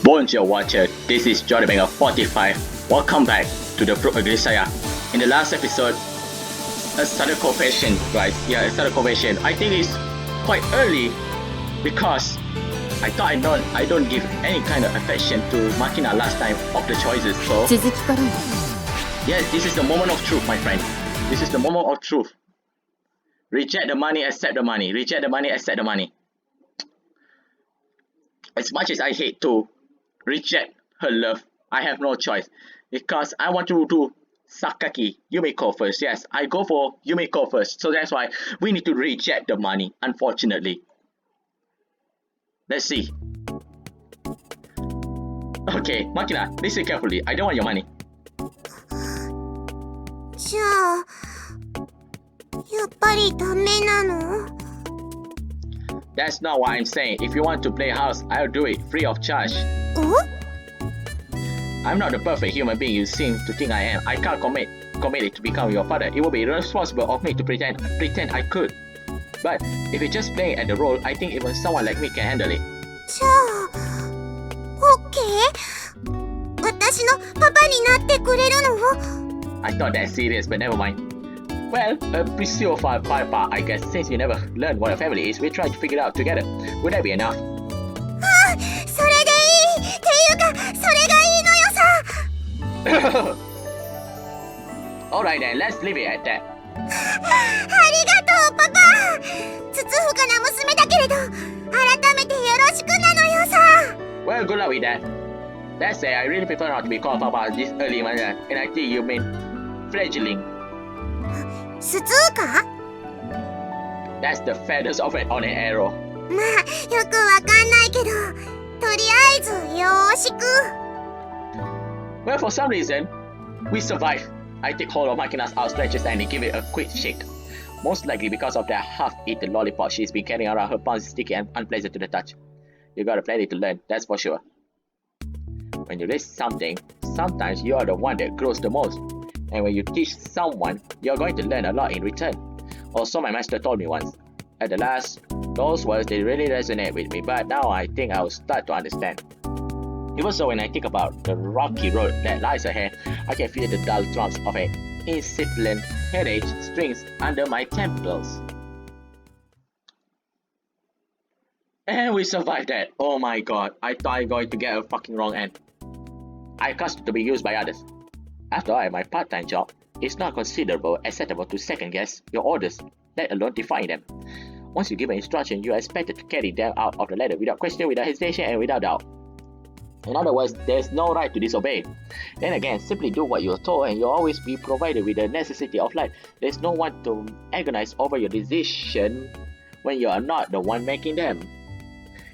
Bonjour Watcher, this is Jordan 45. Welcome back to the Fruit of Grisaia. In the last episode, a started confession, guys. Yeah, a started confession. I think it's quite early because I thought I don't give any kind of affection to Makina last time of the choices. So yes, this is the moment of truth, my friend. This is the moment of truth. Reject the money, accept the money. Reject the money, accept the money. As much as I hate to reject her love, I have no choice because I want to do Sakaki. You may go first. Yes, I go for you may go first. So that's why we need to reject the money, unfortunately. Let's see. Okay, Makina, listen carefully. I don't want your money. じゃあ、やっぱりダメなの? That's not what I'm saying. If you want to play house, I'll do it free of charge. I'm not the perfect human being you seem to think I am. I can't commit it to become your father. It would be irresponsible of me to pretend I could. But if you're just playing at the role, I think even someone like me can handle it. じゃあ、OK? 私のパパになってくれるの? I thought that's serious, but never mind. Well, a pseudo papa, I guess. Since you never learned what a family is, we're trying to figure it out together. Would that be enough? それでいいっていうか、それがいいのよさ. Alright then, let's leave it at that. ありがとう、パパ。つつふかな娘だけれど、改めてよろしくなのよさ. Well, good luck with that. That said, I really prefer not to be called papa this early in my life, and I think you mean fledgling. スツーか? That's the feathers of it on an arrow. まあ、よくわかんないけど、とりあえずよーしく. Well, for some reason, we survived. I take hold of Makina's outstretched hand and give it a quick shake. Most likely because of that half-eaten lollipop she's been carrying around her palm is sticky and unpleasant to the touch. You got plenty to learn, that's for sure. When you raise something, sometimes you are the one that grows the most. And when you teach someone, you're going to learn a lot in return. Or so my master told me once. At the last, those words they really resonate with me, but now I think I'll start to understand. Even so, when I think about the rocky road that lies ahead, I can feel the dull throbs of an incipient headache strings under my temples. And we survived that. Oh my god, I thought I was going to get a fucking wrong end. I caused to be used by others. After all, my part-time job is not considerable acceptable to second-guess your orders, let alone define them. Once you give an instruction, you are expected to carry them out of the letter without question, without hesitation, and without doubt. In other words, there's no right to disobey. Then again, simply do what you're told and you'll always be provided with the necessity of life. There's no one to agonize over your decision when you are not the one making them.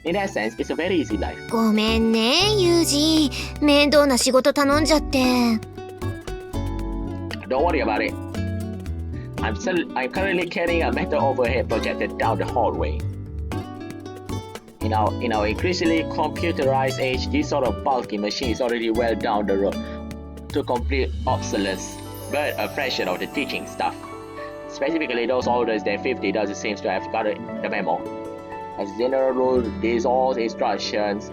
In that sense, it's a very easy life. ごめんね、ユージ。面倒な仕事頼んじゃって。Don't worry about it. I'm currently carrying a metal overhead projector down the hallway. In our increasingly computerized age, this sort of bulky machine is already well down the road to complete obsolescence, but a fraction of the teaching staff. Specifically, those older than 50 doesn't seem to have got the memo. As a general rule, these old instructors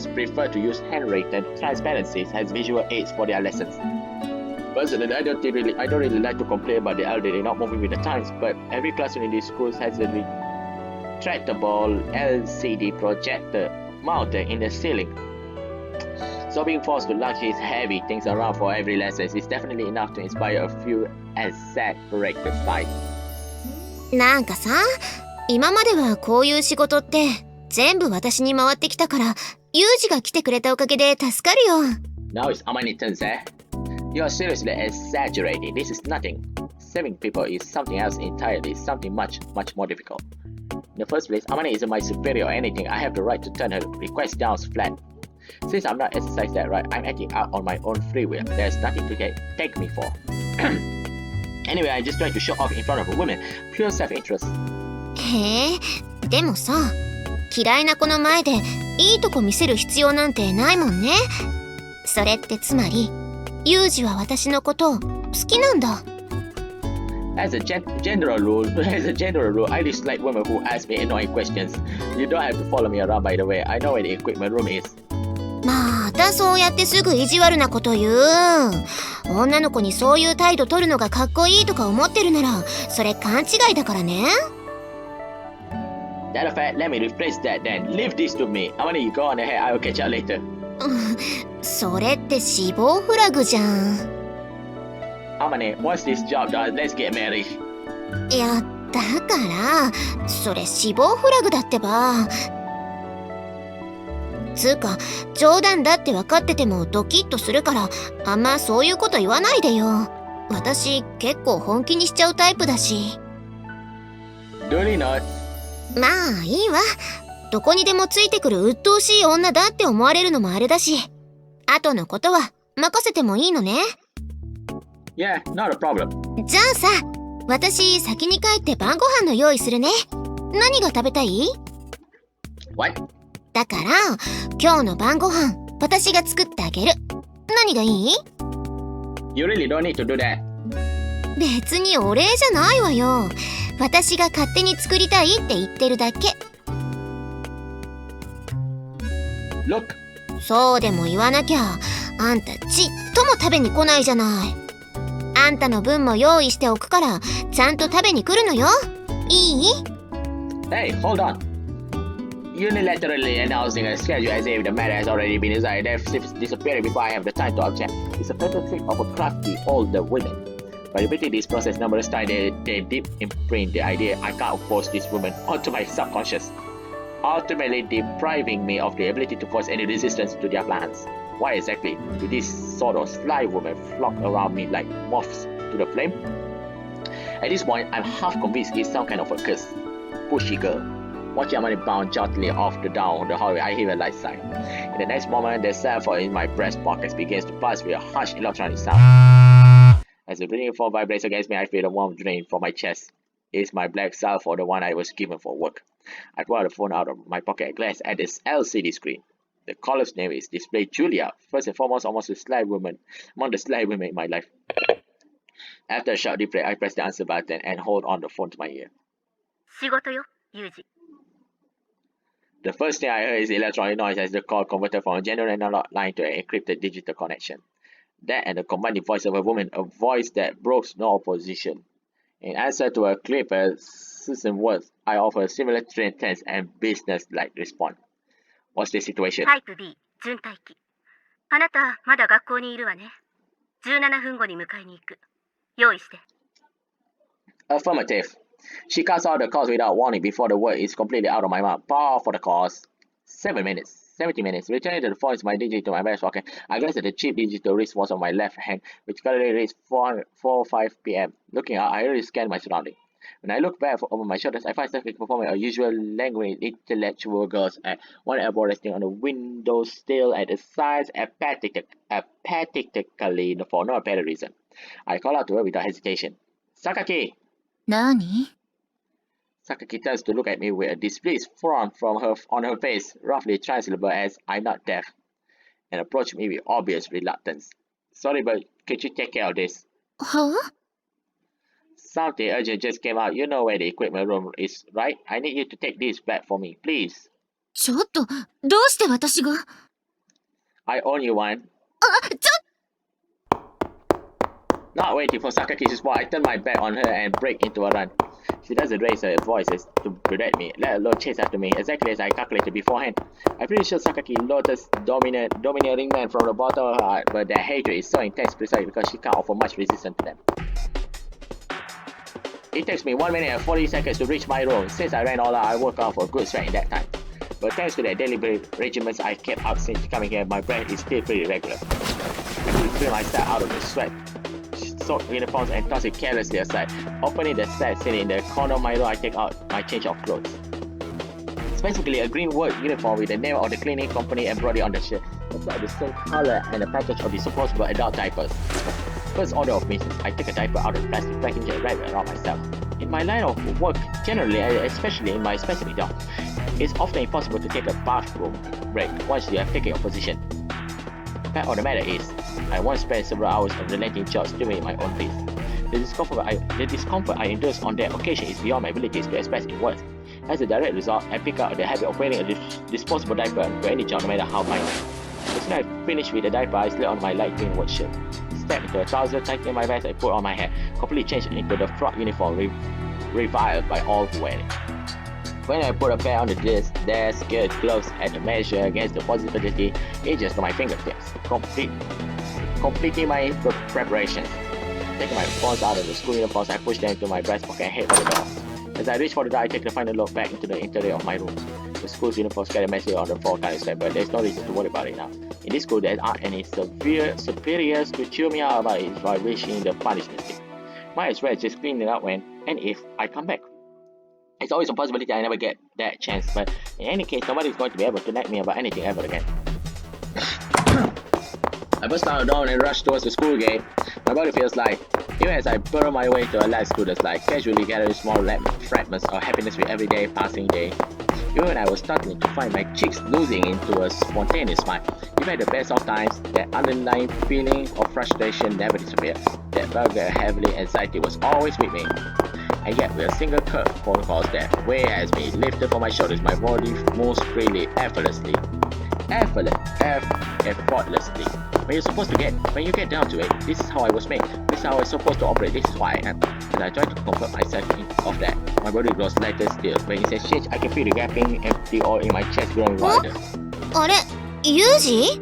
prefer to use handwritten transparencies as visual aids for their lessons. Personally, I don't really like to complain about the elderly not moving with the times, but every classroom in these schools has a retractable LCD projector mounted in the ceiling. So being forced to lug these heavy things around for every lesson is definitely enough to inspire a few exaggerated sights. なんかさ、今まではこういう仕事って全部私に回ってきたから、ユージが来てくれたおかげで助かるよ。Now it's Amani's turn, eh? You are seriously exaggerating. This is nothing. Saving people is something else entirely, something much more difficult. In the first place, Amani isn't my superior or anything. I have the right to turn her request down flat. Since I'm not exercising that right, I'm acting out on my own free will. There's nothing to take me for. Anyway, I'm just trying to show off in front of a woman. Pure self-interest. へえ、でもさ、嫌いな子の前でいいとこ見せる必要なんてないもんね。それってつまり、ユージは私のことを好きなんだ。As a general rule, I dislike women who ask me annoying questions. You don't have to follow me around, by the way. I know where the equipment room is. またそうやってすぐ意地悪なこと言う。女の子にそういう態度取るのがかっこいいとか思ってるなら、それ勘違いだからね。That fact, let me rephrase that then. Leave this to me. I want you go on ahead. I will catch you later. それって死亡フラグじゃん。Amane, once this job done, let's get married. いや、だから、それ死亡フラグだってば。つうか、冗談だって分かっててもドキッとするから、あんまそういうこと言わないでよ。私、結構本気にしちゃうタイプだし。Really not. まあ、いいわ。どこにでもついてくる鬱陶しい女だって思われるのもあれだし。後のことは任せてもいいのね。Yeah, not a problem. じゃあさ、私先に帰って晩ご飯の用意するね。何が食べたい？ What? だから、今日の晩ご飯、私が作ってあげる。何がいい？ You really don't need to do that. 別にお礼じゃないわよ。私が勝手に作りたいって言ってるだけ。Look. そうでも言わなきゃ、あんたちっとも食べに来ないじゃない。あんたの分も用意しておくから、ちゃんと食べに来るのよ。いい？ Hey, hold on. Unilaterally announcing a schedule as if the matter has already been decided, disappearing before I have the time to object. It's a pattern trick of a crafty older woman. By repeating this process numerous times, they deep imprint the idea I can't force this woman onto my subconscious, ultimately depriving me of the ability to force any resistance to their plans. Why exactly do these sort of sly women flock around me like moths to the flame? At this point, I'm half convinced it's some kind of a curse. Pushy girl. Watching Amani bound jauntily off down the hallway, I hear a light sigh. In the next moment, the cell phone in my breast pocket begins to buzz with a harsh electronic sound. As the ringing phone vibrates against me, I feel a warm drain from my chest. It's my black cell phone, the one I was given for work. I pull the phone out of my pocket and glance at this LCD screen. The caller's name is displayed Julia, first and foremost almost a sly woman among the sly women in my life. After a short deep breath, I press the answer button and hold on the phone to my ear. 仕事よ、ユージ。 The first thing I heard is the electronic noise as the call converted from a general analog line to an encrypted digital connection. That and the commanding voice of a woman, a voice that broke no opposition. In answer to a clear persistent words, I offer a similar tense and business-like response. What's the situation? タイプ B、準待機。あなた、まだ学校にいるわね。17分後に迎えに行く。用意して。 Affirmative. She cuts out the calls without warning before the word is completely out of my mouth. Power for the calls. 7 minutes. 70 minutes. Returning to the phone is my digit to my breast pocket. I glance at the cheap digital wristwatch on my left hand, which currently reads 4:05 p.m. Looking out, I really scan my surroundings. When I look back over my shoulders, I find Stephanie performing a usual languid intellectual girls at one elbow resting on the window sill at the sides apathetically for no apparent reason. I call out to her without hesitation. Sakaki! 何？ Sakaki turns to look at me with a displeased frown on her face, roughly translatable as I'm not deaf, and approached me with obvious reluctance. Sorry, but could you take care of this? は？ Something urgent just came out. You know where the equipment room is, right? I need you to take this back for me, please. ちょっと、どうして私が？ I own you one. あ、ちょっ Not waiting for Sakaki's response, I turn my back on her and break into a run. She doesn't raise her voice to berate me, let alone chase after me, exactly as I calculated beforehand. I'm pretty sure Sakaki loathes domineering men from the bottom of her heart, but their hatred is so intense precisely because she can't offer much resistance to them. It takes me 1 minute and 40 seconds to reach my room. Since I ran all out, I worked out for a good stretch in that time. But thanks to the deliberate regiments I kept up since coming here, my breath is still pretty regular. I quickly clear myself out of the sweat soaked uniforms and toss it carelessly aside. Opening the set sitting in the corner of my room, I take out my change of clothes. Specifically, a green work uniform with the name of the cleaning company embroidered on the shirt. It's like the same color and a package of disposable adult diapers. First order of business, I take a diaper out of the plastic package and wrap it around myself. In my line of work, generally, especially in my specific job, it's often impossible to take a bathroom break once you have taken your position. The fact of the matter is, I once spent several hours of relenting jobs doing it at my own pace. The discomfort I induced on that occasion is beyond my abilities to express in words. As a direct result, I picked up the habit of wearing a disposable diaper to any job, no matter how minor. As soon as I finished with the diaper, I slid on my light green work shirt, stepped into a trouser, tightening my vest, and put on my hair, completely changed into the frog uniform reviled by all who wear it. When I put a pair on the desk, skirt, gloves, had to measure against the possibility edges to my fingertips, completing my preparations. Taking my phones out of the school uniforms, I pushed them into my breast pocket and head for the door. As I reached for the door, I take a final look back into the interior of my room. The school's uniforms carry a message on the floor kind of but there's no reason to worry about it now. In this school, there aren't any superiors to chew me out about it by reaching the punishment stick. Might as well just clean it up when and if I come back. It's always a possibility I never get that chance, but in any case, nobody's going to be able to nag me about anything ever again. I burst down the door and rushed towards the school gate. My body feels light, even as I burrow my way to a light student's life, casually gathering small fragments of happiness with every day passing day. Even when I was starting to find my cheeks losing into a spontaneous smile, even at the best of times, that underlying feeling of frustration never disappeared. That vulgar, heavily anxiety was always with me. And yet, with a single curved phone call that weight has been lifted from my shoulders, my body moves freely, effortlessly. Effortlessly. When you get down to it, this is how I was made. This is how I'm supposed to operate. This is who I am. As I try to comfort myself of that, my body grows lighter still. When it says change, I can feel the gaping empty hole in my chest growing wider. あれ、ユージ？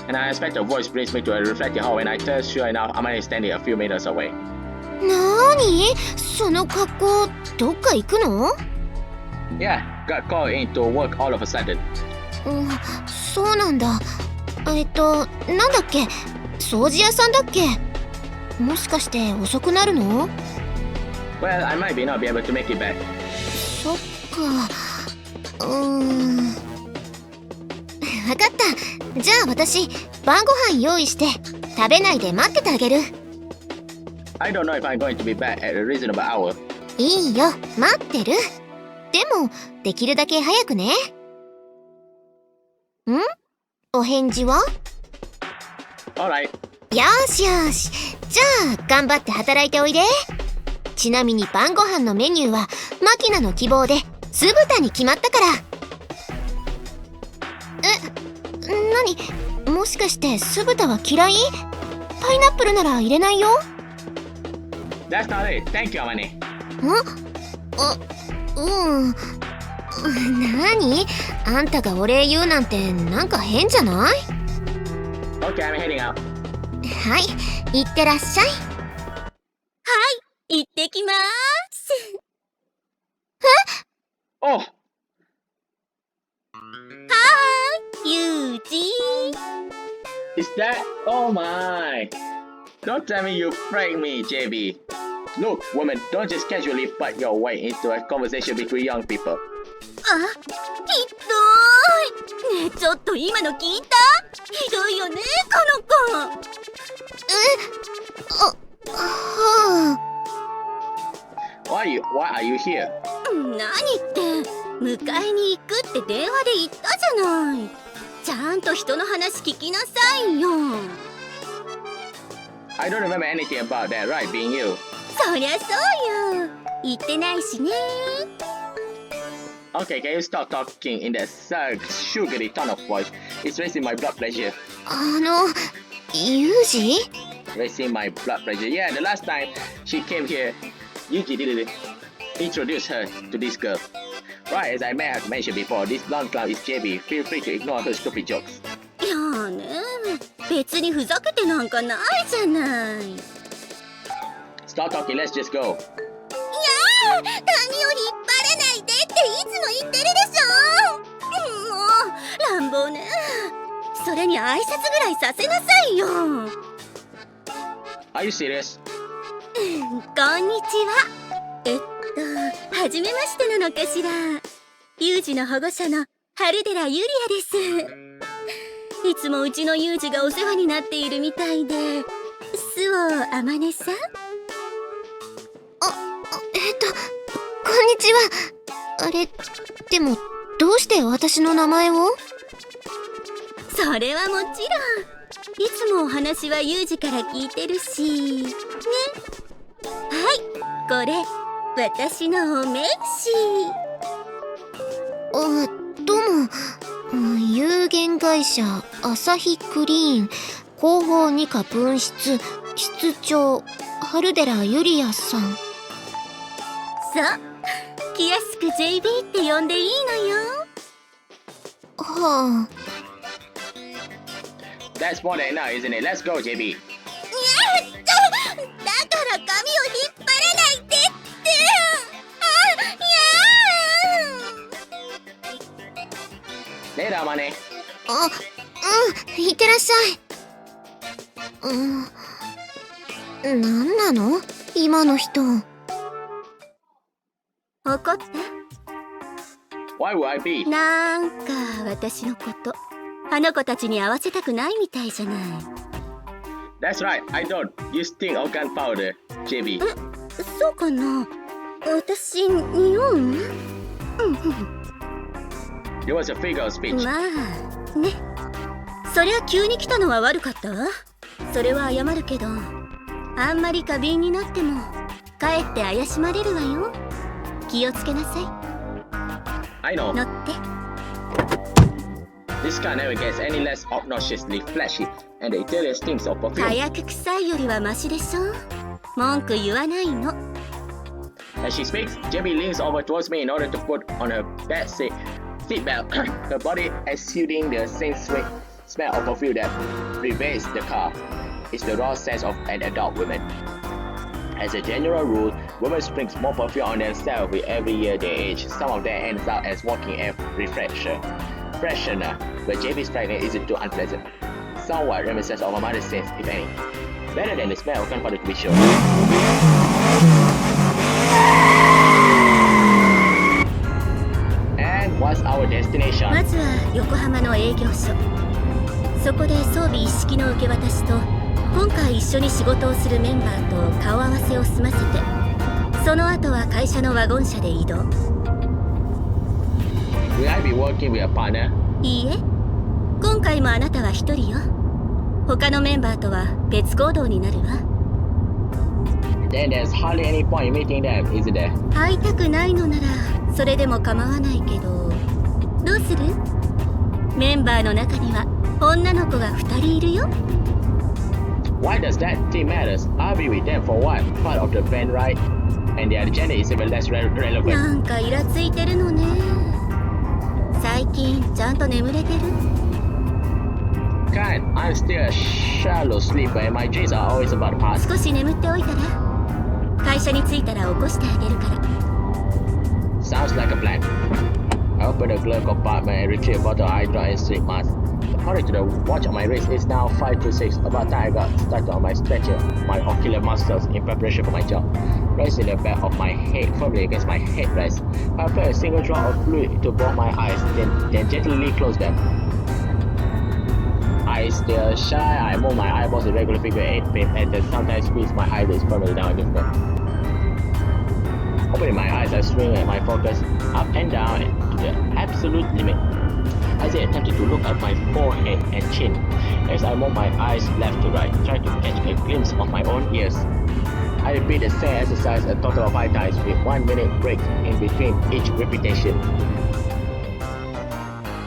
And I expect a voice brings me to a reflecting hall. When I turn, sure enough, Amane is standing a few meters away. なーに？その格好、どっか行くの？ Yeah, got called in to work all of a sudden. そうなんだ。なんだっけ？掃除屋さんだっけ？もしかして遅くなるの？ Well, I might not be able to make it back. そっか。わかった。じゃあ私、晩ご飯用意して食べないで待っててあげる。I don't know if I'm going to be back at a reasonable hour. いいよ、待ってる。でも、できるだけ早くね。ん？お返事は？ Alright. よしよし。じゃあ、頑張って働いておいで。ちなみに晩ご飯のメニューは、マキナの希望で、酢豚に決まったから。もしかして酢豚は嫌い？パイナップルなら入れないよ。That's not it. Thank you, Amane. なに？あんたがお礼言うなんてなんか変じゃない？ Okay, I'm heading out. はい、いってらっしゃい。はい、行ってきまーす。Oh! はーい、ユージ。Is that? Oh my! Don't tell me you prank me, JB. Look, woman, don't just casually butt your way into a conversation between young people. あ、ひどい。ねえ、ちょっと今の聞いた？ひどいよね、この子。はあ。Why are you here? 何って迎えに行くって電話で言ったじゃない。ちゃんと人の話聞きなさいよ。I don't remember anything about that, right, being you? そりゃそうよ。言ってないしね。Okay, can you stop talking in that sugary tone of voice? It's raising my blood pressure. ユージ？ Raising my blood pressure. Yeah, the last time she came here, Yuuji did introduce her to this girl. Right, as I may have mentioned before, this blonde clown is JB. Feel free to ignore her stupid jokes. いやね、別にふざけてなんかないじゃない。Stop talking, let's just go. いやー、髪を引っ張らないでっていつも言ってるでしょ。もう乱暴ね。それに挨拶ぐらいさせなさいよ。Are you serious? こんにちは。はじめましてなのかしら。ユージの保護者の春寺ゆりあです。いつもうちのユージがお世話になっているみたいで。巣をあまねさん？こんにちは。あれ、でもどうして私の名前を？それはもちろんつもお話はユージから聞いてるしね。はい、これ私のお名刺。どうも。有限会社アサヒクリーン広報二課分室室長春寺ゆりやさん。そう、気安く JB って呼んでいいのよ。はあ。That's more than enough, isn't it? Let's go, JB. だから髪を引っ張らないでって。Later, money. いってらっしゃい。なんなの今の人。怒った？ Why would I be? なんか私のことあの子たちに合わせたくないみたいじゃない。 That's right, I don't. You stink of gunpowder, JB. そうかな。私匂う？It was a figure of speech. まあね。そりゃ急に来たのは悪かったわ。それは謝るけど、あんまり過敏になってもかえって怪しまれるわよ。気をつけなさい。 I know. 乗って。 This car never gets any less obnoxiously flashy, and the interior stinks of perfume. 早く臭いよりはマシでしょ。文句言わないの。 As she speaks, JB leans over towards me in order to put on her back seatbelt, her body exuding the same sweet smell of perfume that pervades the car. It's the raw sense of an adult woman. As a general rule, women spring more perfume on themselves with every year they age. Some of them ends up as walking air freshener, but JB's fragrance isn't too unpleasant. Somewhat reminiscent of a mother's scent, if any. Better than the smell of gunpowder to be sure. And what's our destination? まずは横浜の営業所。そこで装備一式の受け渡しと今回一緒に仕事をするメンバーと顔合わせを済ませて、その後は会社のワゴン車で移動。 Will I be working with a partner? いいえ、今回もあなたは一人よ。他のメンバーとは別行動になるわ。 Then there's hardly any point in meeting them, is there? 会いたくないのならそれでも構わないけど、どうする？メンバーの中には女の子が2人いるよ。 Why does that thing matters? I'll be with them for what? Part of the band, right? And their agenda is even less relevant. なんかイラついてるのね。最近ちゃんと眠れてる？ Kind, I'm still a shallow sleeper and my dreams are always about the past. 少し眠っておいたら？会社に着いたら起こしてあげるから。 Sounds like a plan. I open the glove compartment and retrieve a bottle of eye drop and sleep mask. According to the watch on my wrist, it's now 5 to 6. About time I got started on my stretching my ocular muscles in preparation for my job. Resting the back of my head firmly against my headrest. I apply a single drop of fluid to both my eyes, then gently close them. I still shy. I move my eyeballs in regular figure 8 pace and then sometimes squeeze my eyelids firmly down against them. Opening my eyes, I swing my focus up and down to the absolute limit. As I attempted to look at my forehead and chin, as I move my eyes left to right, trying to catch a glimpse of my own ears. I repeat the same exercise a total of 5 times with 1 minute break in between each repetition.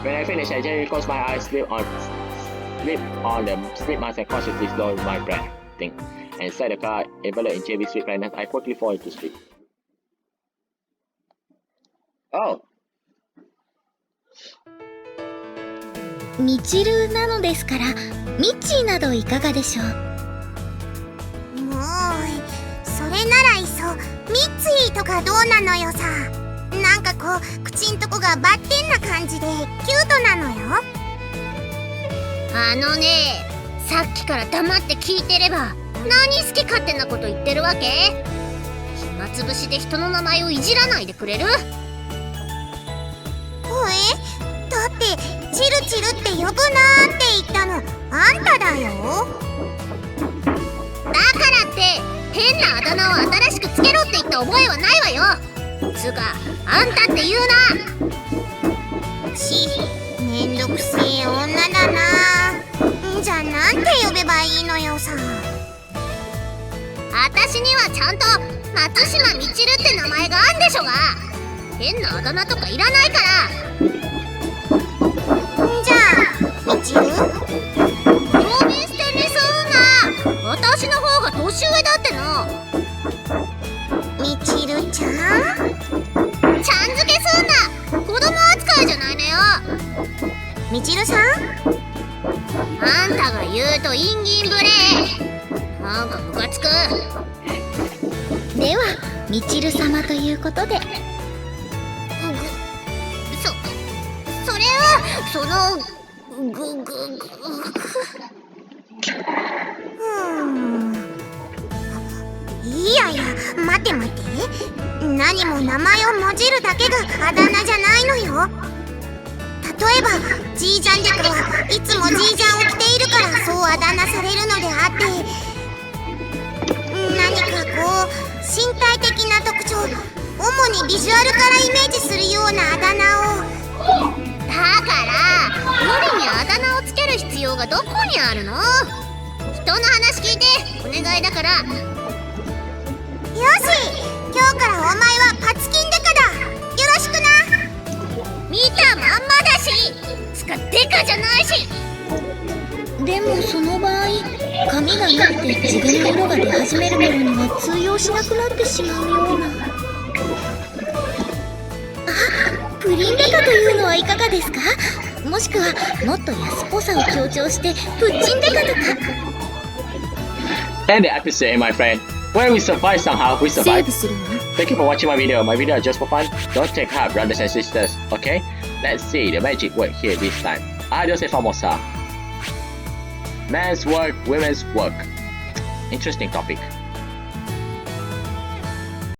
When I finish, I gently close my eyes, slip on the sleep mask and cautiously slow my breathing. And inside the car, enveloped in JB sweet fragrance, I quickly fall into sleep. Oh! ミチルなのですから、ミッチーなどいかがでしょう？もうそれならいっそミッツィとかどうなのよさ。なんかこう口んとこがバッテンな感じでキュートなのよ。あのね、さっきから黙って聞いてれば何好き勝手なこと言ってるわけ？暇つぶしで人の名前をいじらないでくれる？だってチルチルって呼ぶなーって言ったのあんただよ。だからって変なあだ名を新しくつけろって言った覚えはないわよ。つうかあんたって言うな。めんどくせえ女だな。じゃあなんて呼べばいいのよさ。私にはちゃんと松島みちるって名前があんでしょが。変なあだ名とかいらないから。じゃあみちる？呼び捨てにすんな。私の方が年上だっての。みちるちゃん？ちゃん付けすんな。子供扱いじゃないのよ。みちるさん？あんたが言うと陰銀無礼。なんかムカつく。ではみちる様ということで。それはそのいやいや、待て待て。何も名前をもじるだけがあだ名じゃないのよ。例えばジージャンジャクはいつもジージャンを着ているからそうあだ名されるのであって、何かこう身体的な特徴、主にビジュアルからイメージするようなあだ名を。だから無理にあだ名をつける必要がどこにあるの？人の話聞いてお願いだから。よし、今日からお前はパツキンデカだ。よろしくな。見たまんまだし、つかデカじゃないし。でもその場合髪が伸びて地毛の色が出始める頃には通用しなくなってしまうような。プリンデカというのはいかがですか？もしくはもっと安っぽさを強調してプッチンデカとか。 And the episode, my friend. Well, we survived somehow. We セー survived. ブするわ。 Thank you for watching my video. My video is just for fun. Don't take heart, brothers and sisters. Okay? Let's see the magic word here this time. Adios e famosa. Men's work, women's work. Interesting topic.